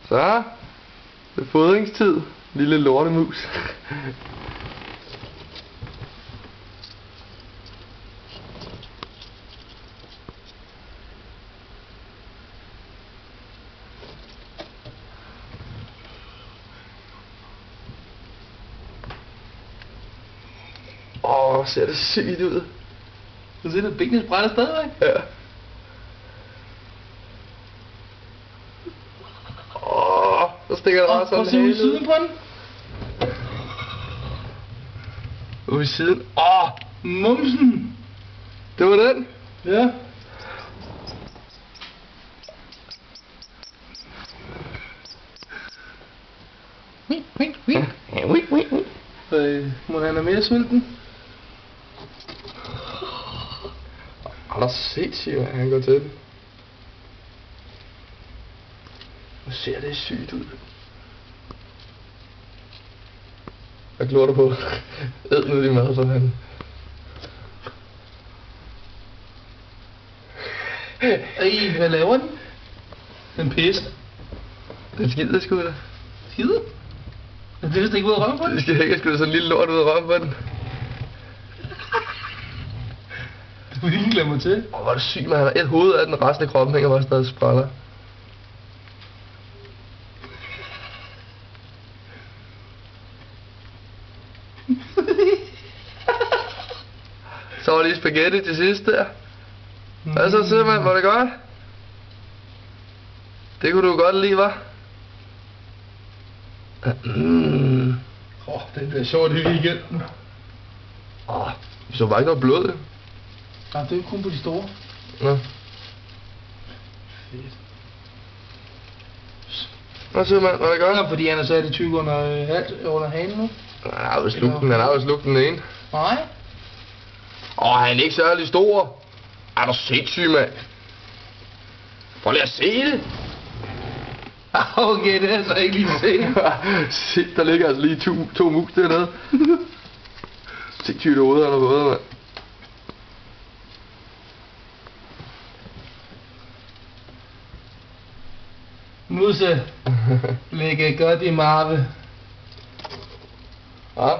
Så. Det er fodringstid. Lille lortemus. Åh, ser det sygt ud. Du ser det, benene sprætter stadigvæk. Ja. Åh, så stikker der bare sådan en hale ud. Prøv at se ud i siden på den. Ude i siden. Åh, mumsen. Det var den. Ja. Må han have mere sulten? Har der sindssygt, hvad han går til den. Nu ser det sygt ud. Hvad glor du på? Æd nu din mad for han. Ej, hvad laver den? Den pisse. Den skider sgu da. Skider? Men det er vist ikke ud af røven på den? Det skal ikke sgu da sådan en lille lort ud af røven på den. Du vil ikke glemme mig til. Åh, hvor er det sygt, man. Han har et hoved af den, resten af kroppen hænger bare stadig spræller. Så var lige spaghetti til sidst der. Hvad så, Sømand? Var det godt? Det kunne du godt lide, hva'? Den bliver sjovt i weekenden. Så var ikke noget blod. Nej, det er kun på de store. Nå. Fedt. Nå, Sømand, var det godt? Ja, fordi han er sat i tyk under hanen nu. Han har jo slugt den ene. Nej. Han er ikke særlig stor. Er du sindssyg, mand? Prøv lige at se det. Okay, det er så ikke lige set. Se, der ligger altså lige to mus dernede. Sindssygt hoved, han har fået, mand. Musse, lægge godt i marve. Ja.